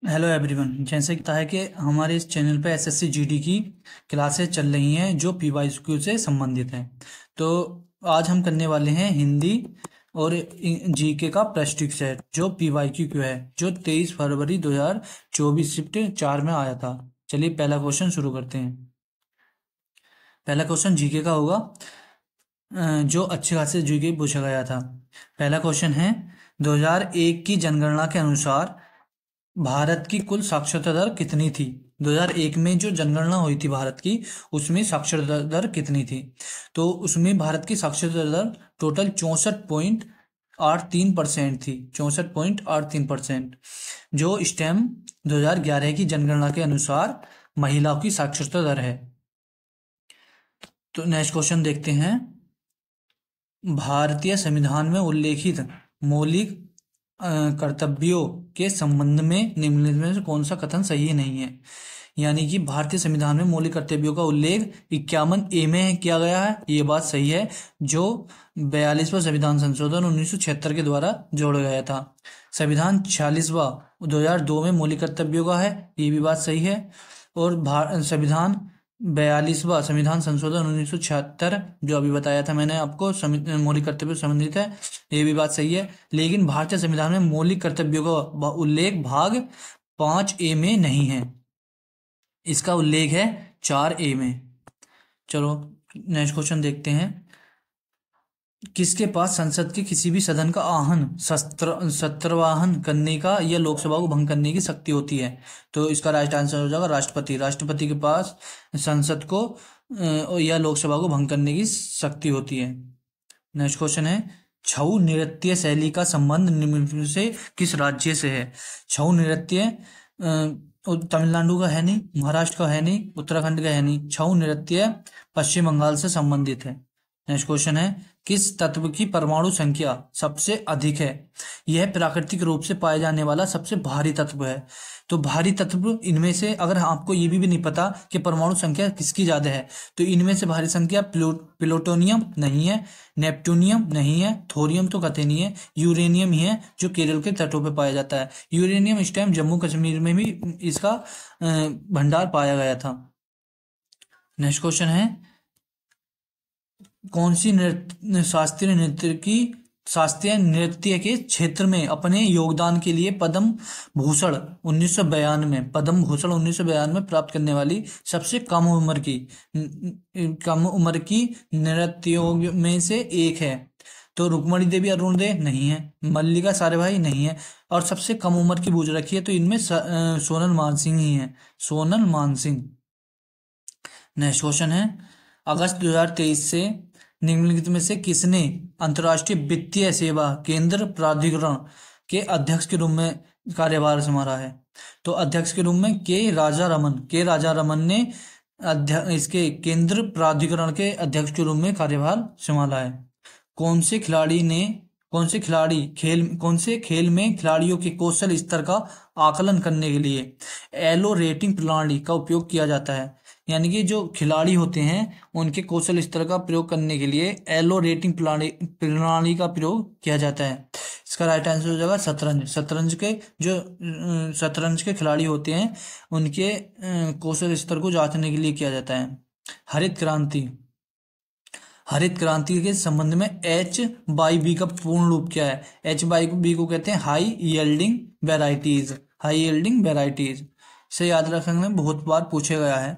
Hello everyone. जैसे कि है कि हमारे इस चैनल पे एसएससी जीडी की क्लासेस चल रही हैं जो पीवाईक्यू से संबंधित हैं। तो आज हम करने वाले हैं हिंदी और जीके का प्रश्न सेट जो पीवाईक्यू है, जो 23 फरवरी 2024 शिफ्ट 4 में आया था। चलिए पहला क्वेश्चन शुरू करते हैं। पहला क्वेश्चन जीके का होगा, जो अच्छे खासे जीके पूछा गया था। पहला क्वेश्चन है, 2001 की जनगणना के अनुसार भारत की कुल साक्षरता दर कितनी थी? 2001 में जो जनगणना हुई थी भारत की, उसमें साक्षरता दर कितनी थी? तो उसमें भारत की साक्षरता दर टोटल 64.83% थी। 64.83%, जो स्टेम 2011 की जनगणना के अनुसार महिलाओं की साक्षरता दर है। तो नेक्स्ट क्वेश्चन देखते हैं। भारतीय संविधान में उल्लेखित मौलिक कर्तव्यों के संबंध में निम्नलिखित में से कौन सा कथन सही नहीं है? यानी कि भारतीय संविधान में मौलिक कर्तव्यों का उल्लेख 51A में किया गया है, ये बात सही है, जो 42वां संविधान संशोधन 1976 के द्वारा जोड़ा गया था। संविधान 46वां 2002 में मौलिक कर्तव्यों का है, ये भी बात सही है। और संविधान 42वां संविधान संशोधन 1976 जो अभी बताया था मैंने आपको, मौलिक कर्तव्यों से संबंधित है, ये भी बात सही है। लेकिन भारतीय संविधान में मौलिक कर्तव्यों का उल्लेख भाग 5A में नहीं है, इसका उल्लेख है 4A में। चलो नेक्स्ट क्वेश्चन देखते हैं। किसके पास संसद के किसी भी सदन का आहन सत्रवाहन करने का या लोकसभा को भंग करने की शक्ति होती है? तो इसका राइट आंसर हो जाएगा राष्ट्रपति। राष्ट्रपति के पास संसद को या लोकसभा को भंग करने की शक्ति होती है। नेक्स्ट क्वेश्चन है, छऊ नृत्य शैली का संबंध निम्न से किस राज्य से है? छऊ नृत्य तमिलनाडु का है नहीं, महाराष्ट्र का है नहीं, उत्तराखंड का है नहीं। छऊ नृत्य पश्चिम बंगाल से संबंधित है। नेक्स्ट क्वेश्चन है, किस तत्व की परमाणु संख्या सबसे अधिक है? यह प्राकृतिक रूप से पाए जाने वाला सबसे भारी तत्व है। तो भारी तत्व इनमें से, अगर आपको ये भी नहीं पता कि परमाणु संख्या किसकी ज्यादा है, तो इनमें से भारी संख्या प्लूटोनियम नहीं है, नेपट्टूनियम नहीं है, थोरियम तो कतई नहीं है, यूरेनियम ही है, जो केरल के तटों पर पाया जाता है। यूरेनियम इस टाइम जम्मू कश्मीर में भी इसका भंडार पाया गया था। नेक्स्ट क्वेश्चन है, कौन सी शास्त्रीय नृत्य के क्षेत्र में अपने योगदान के लिए पद्म भूषण 1992 प्राप्त करने वाली सबसे कम उम्र की नर्तकियों में से एक है? तो रुक्मणी देवी अरुणोदय नहीं है, मल्लिका साराभाई नहीं है, और सबसे कम उम्र की पूछ रखी है तो इनमें सोनल मानसिंह ही है, सोनल मानसिंह। नेक्स्ट क्वेश्चन है, अगस्त 2023 से निम्नलिखित में से किसने अंतर्राष्ट्रीय वित्तीय सेवा केंद्र प्राधिकरण के अध्यक्ष के रूप में कार्यभार संभाला है? तो अध्यक्ष के रूप में के राजा रमन ने इसके केंद्र प्राधिकरण के अध्यक्ष के रूप में कार्यभार संभाला है। कौन से खेल में खिलाड़ियों के कौशल स्तर का आकलन करने के लिए एलो रेटिंग प्रणाली का उपयोग किया जाता है? यानी कि जो खिलाड़ी होते हैं उनके कौशल स्तर का प्रयोग करने के लिए एलो रेटिंग प्रणाली का प्रयोग किया जाता है। इसका राइट आंसर हो जाएगा शतरंज। शतरंज के खिलाड़ी होते हैं, उनके कौशल स्तर को जांचने के लिए किया जाता है। हरित क्रांति के संबंध में HYV का पूर्ण रूप क्या है? HYV को कहते हैं हाई यील्डिंग वेराइटीज। से याद रखने में बहुत बार पूछा गया है।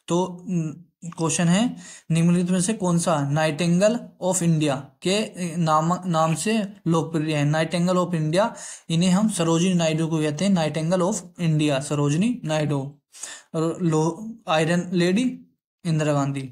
तो क्वेश्चन है, निम्नलिखित में से कौन सा नाइटिंगेल ऑफ इंडिया के नाम से लोकप्रिय है? नाइटिंगेल ऑफ इंडिया, इन्हें हम सरोजिनी नायडू को कहते हैं, nightingale of India Sarojini Naidu. और iron lady Indira Gandhi.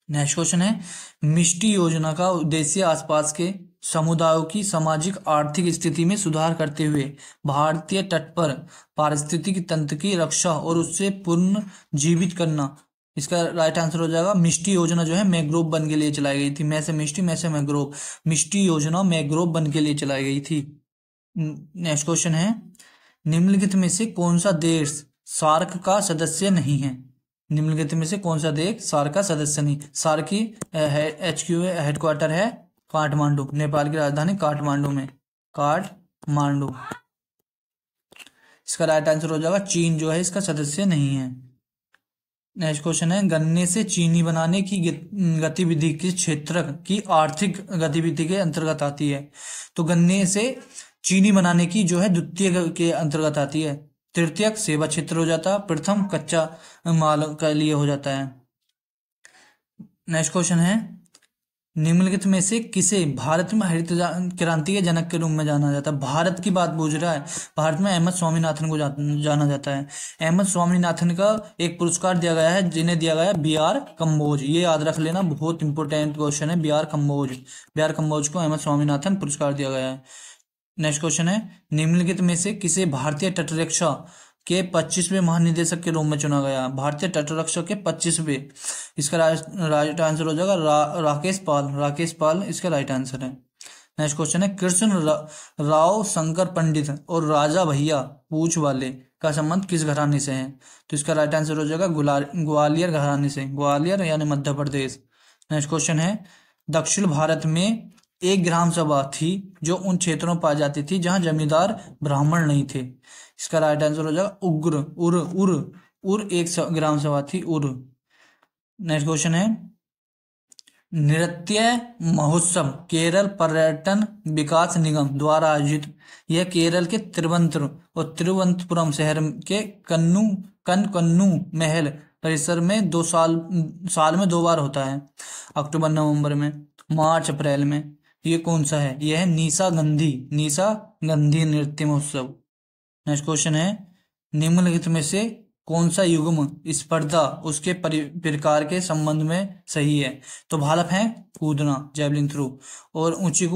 Next question है, मिष्टी योजना का उद्देश्य आसपास के समुदायों की सामाजिक आर्थिक स्थिति में सुधार करते हुए भारतीय तट पर पारिस्थितिकी तंत्र की रक्षा और उससे पुनर्जीवित करना। इसका राइट आंसर हो जाएगा, मिष्टी योजना जो है मैंग्रोव वन के लिए चलाई गई थी। मैं से मिष्टी, मैं से मैंग्रोव। मिष्टी योजना मैंग्रोव वन के लिए चलाई गई थी। नेक्स्ट क्वेश्चन है, निम्नलिखित में से कौन सा देश सार्क का सदस्य नहीं है? निम्नलिखित में से कौन सा देश सार्क का सदस्य नहीं? सार्क की HQ हेडक्वार्टर है काठमांडू, नेपाल की राजधानी काठमांडू में, काठमांडू। इसका राइट आंसर हो जाएगा चीन जो है इसका सदस्य नहीं है। नेक्स्ट क्वेश्चन है, गन्ने से चीनी बनाने की गतिविधि किस क्षेत्र की आर्थिक गतिविधि के अंतर्गत आती है? तो गन्ने से चीनी बनाने की जो है द्वितीयक के अंतर्गत आती है। तृतीयक सेवा क्षेत्र हो जाता है, प्रथम कच्चा माल के लिए हो जाता है। नेक्स्ट क्वेश्चन है, निम्नलिखित में से किसे भारत में हरित क्रांति के जनक के रूप में जाना जाता है? भारत की बात पूछ रहा है। भारत में अहमद स्वामीनाथन को जाना जाता है। अहमद स्वामीनाथन का एक पुरस्कार दिया गया है जिन्हें दिया गया है बी आर कम्बोज। ये याद रख लेना, बहुत इंपॉर्टेंट क्वेश्चन है। B R Kamboj, B R Kamboj को अहमद स्वामीनाथन पुरस्कार दिया गया है। नेक्स्ट क्वेश्चन है, निम्नलिखित में से किसे भारतीय तटरक्षा के 25वें महानिदेशक के रूप में चुना गया? भारतीय तटरक्षक के 25वें, इसका राइट आंसर हो जाएगा राकेश पाल। राकेश पाल इसका राइट आंसर है। नेक्स्ट क्वेश्चन है, कृष्ण राव शंकर पंडित और राजा भैया पूछ वाले का संबंध किस घराने से है? तो इसका राइट आंसर हो जाएगा ग्वालियर घराने से, ग्वालियर यानी मध्य प्रदेश। नेक्स्ट क्वेश्चन है, दक्षिण भारत में एक ग्राम सभा थी जो उन क्षेत्रों में पाई जाती थी जहां जमींदार ब्राह्मण नहीं थे। इसका राइट आंसर हो जाएगा उग्र उर उर उर एक ग्राम सभा थी, उर। नेक्स्ट क्वेश्चन है, नृत्य महोत्सव केरल पर्यटन विकास निगम द्वारा आयोजित यह केरल के तिरुवनंतपुरम शहर के कन्नू महल परिसर में साल में 2 बार होता है, अक्टूबर नवंबर में, मार्च अप्रैल में। ये कौन सा है? यह है निशा गंधी नृत्य महोत्सव। नेक्स्ट क्वेश्चन है, निम्नलिखित में से कौन सा युग्म स्पर्धा उसके प्रकार के संबंध में सही है? तो भाला फेंक कूदना, जेवलिन थ्रो, और ऊंची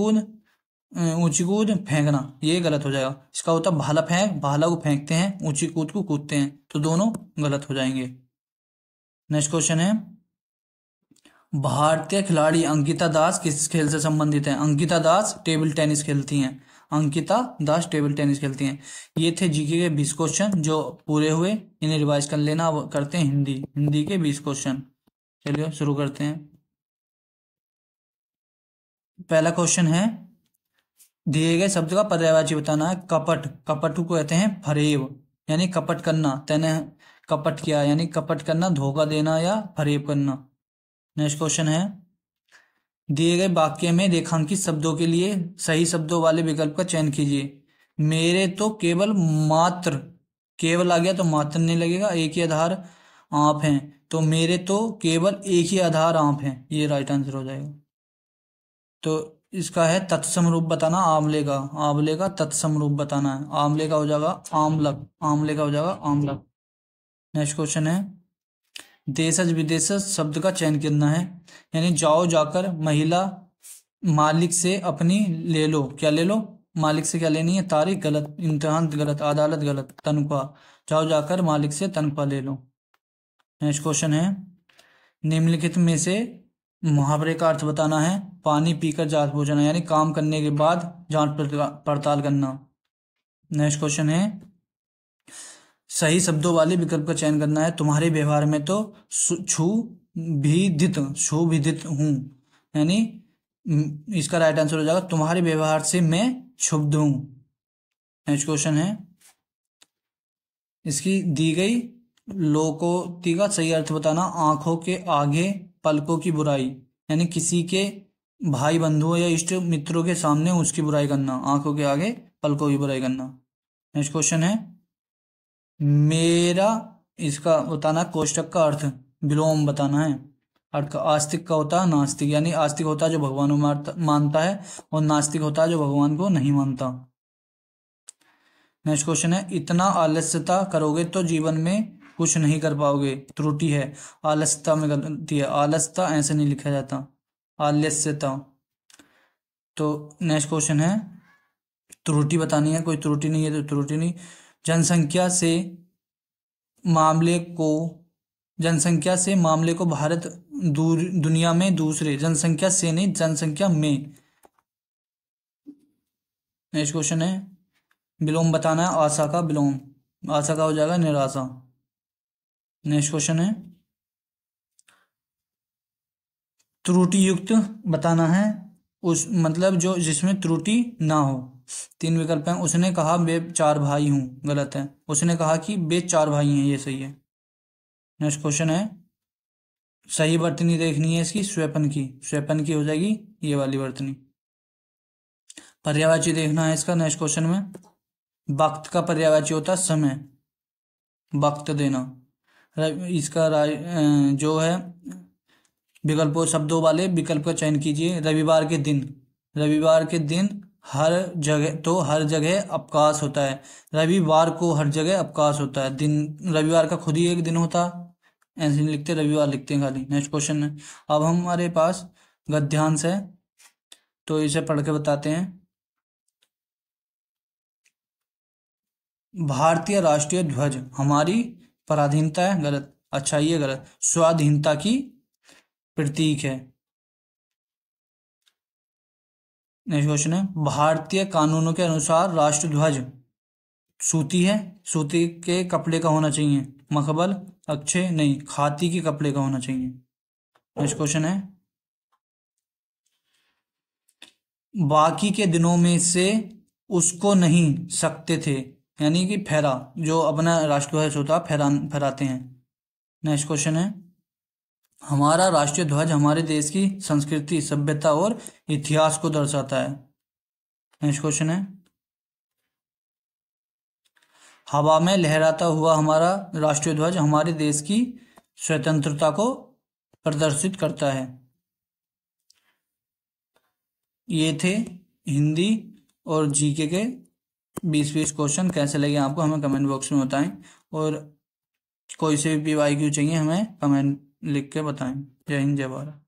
कूद फेंकना, ये गलत हो जाएगा। इसका होता है भाला फेंक, भाला को फेंकते हैं, ऊंची कूद को कूदते हैं, तो दोनों गलत हो जाएंगे। नेक्स्ट क्वेश्चन है, भारतीय खिलाड़ी अंकिता दास किस खेल से संबंधित है? अंकिता दास टेबल टेनिस खेलती हैं। अंकिता दास टेबल टेनिस खेलती हैं। ये थे जीके के 20 क्वेश्चन जो पूरे हुए, इन्हें रिवाइज कर लेना। अब करते हैं हिंदी के 20 क्वेश्चन। चलिए शुरू करते हैं। पहला क्वेश्चन है, दिए गए शब्द का पर्यायवाची बताना है। कपट, कपट को कहते हैं फरेब, यानी कपट करना। तैने कपट किया यानी कपट करना, धोखा देना या फरेब करना। नेक्स्ट क्वेश्चन है, दिए गए वाक्य में रेखांकित शब्दों के लिए सही शब्दों वाले विकल्प का चयन कीजिए। मेरे तो केवल मात्र, केवल आ गया तो मात्र नहीं लगेगा। एक ही आधार आंप हैं, तो मेरे तो केवल एक ही आधार आंप हैं, ये राइट आंसर हो जाएगा। तो इसका है तत्सम रूप बताना। आंवले का तत्सम रूप बताना है। आंवले का हो जाएगा आमलक, आंवले का हो जाएगा आमलक। नेक्स्ट क्वेश्चन है, देशज विदेशज शब्द का चयन करना है, यानी जाओ जाकर, महिला, मालिक से अपनी ले लो, क्या ले लो? मालिक से क्या लेनी है? तारीख गलत, इम्तिहान गलत, अदालत गलत, तनख्वाह। जाओ जाकर मालिक से तनख्वाह ले लो। नेक्स्ट क्वेश्चन है, निम्नलिखित में से मुहावरे का अर्थ बताना है। पानी पीकर जांच पहुंचना, यानी काम करने के बाद जांच पड़ताल करना। नेक्स्ट क्वेश्चन है, सही शब्दों वाले विकल्प का चयन करना है। तुम्हारे व्यवहार में तो क्षुभिदित हूं, यानी इसका राइट आंसर हो जाएगा तुम्हारे व्यवहार से मैं क्षुब्ध हूं। नेक्स्ट क्वेश्चन है, इसकी दी गई लोकोक्ति का सही अर्थ बताना। आंखों के आगे पलकों की बुराई, यानी किसी के भाई बंधुओं या इष्ट मित्रों के सामने उसकी बुराई करना, आंखों के आगे पलकों की बुराई करना। नेक्स्ट क्वेश्चन है, मेरा, इसका बताना कोष्टक का अर्थ विलोम बताना है। अर्थ आस्तिक का होता है नास्तिक, यानी आस्तिक होता है जो भगवान को मानता है, और नास्तिक होता है जो भगवान को नहीं मानता। नेक्स्ट क्वेश्चन है, इतना आलस्यता करोगे तो जीवन में कुछ नहीं कर पाओगे, त्रुटि है। आलस्यता में गलती है, आलस्यता ऐसे नहीं लिखा जाता, आलस्यता। तो नेक्स्ट क्वेश्चन है, त्रुटि बतानी है, कोई त्रुटि नहीं है तो त्रुटि नहीं। जनसंख्या से मामले को भारत दुनिया में दूसरे, जनसंख्या से नहीं जनसंख्या में। नेक्स्ट क्वेश्चन है, विलोम बताना है। आशा का विलोम, आशा का हो जाएगा निराशा। नेक्स्ट क्वेश्चन है, त्रुटि युक्त बताना है, उस मतलब जो जिसमें त्रुटि ना हो। तीन विकल्प हैं। उसने कहा वे चार भाई हूँ, गलत है। उसने कहा कि वे चार भाई हैं, ये सही है। नेक्स्ट क्वेश्चन है, सही वर्तनी देखनी है इसकी, स्वेपन की। स्वेपन की हो जाएगी ये वाली वर्तनी। पर्यायवाची देखना है इसका नेक्स्ट क्वेश्चन में। वक्त का पर्यायवाची होता है समय, वक्त देना। इसका जो है विकल्पों शब्दों वाले विकल्प का चयन कीजिए। रविवार के दिन, रविवार के दिन हर जगह, तो हर जगह अवकाश होता है। रविवार को हर जगह अवकाश होता है। दिन रविवार का खुद ही एक दिन होता, ऐसे नहीं लिखते, रविवार लिखते हैं खाली। नेक्स्ट क्वेश्चन है, अब हमारे पास गद्यांश है, तो इसे पढ़ के बताते हैं। भारतीय राष्ट्रीय ध्वज हमारी पराधीनता है, गलत। अच्छा ये गलत, स्वाधीनता की प्रतीक है। नेक्स्ट क्वेश्चन है, भारतीय कानूनों के अनुसार राष्ट्रध्वज सूती है, सूती के कपड़े का होना चाहिए। मखमल, अक्षय नहीं, खादी के कपड़े का होना चाहिए। नेक्स्ट क्वेश्चन है, बाकी के दिनों में से उसको नहीं सकते थे, यानी कि फहरा, जो अपना राष्ट्रध्वज होता फहराते हैं। नेक्स्ट क्वेश्चन है, हमारा राष्ट्रीय ध्वज हमारे देश की संस्कृति, सभ्यता और इतिहास को दर्शाता है। नेक्स्ट क्वेश्चन है, हवा में लहराता हुआ हमारा राष्ट्रीय ध्वज हमारे देश की स्वतंत्रता को प्रदर्शित करता है। ये थे हिंदी और जीके के 20-20 क्वेश्चन। कैसे लगे आपको हमें कमेंट बॉक्स में बताएं, और कोई से भी PYQ चाहिए हमें कमेंट लिख के बताएं। जय हिंद, जय भारत।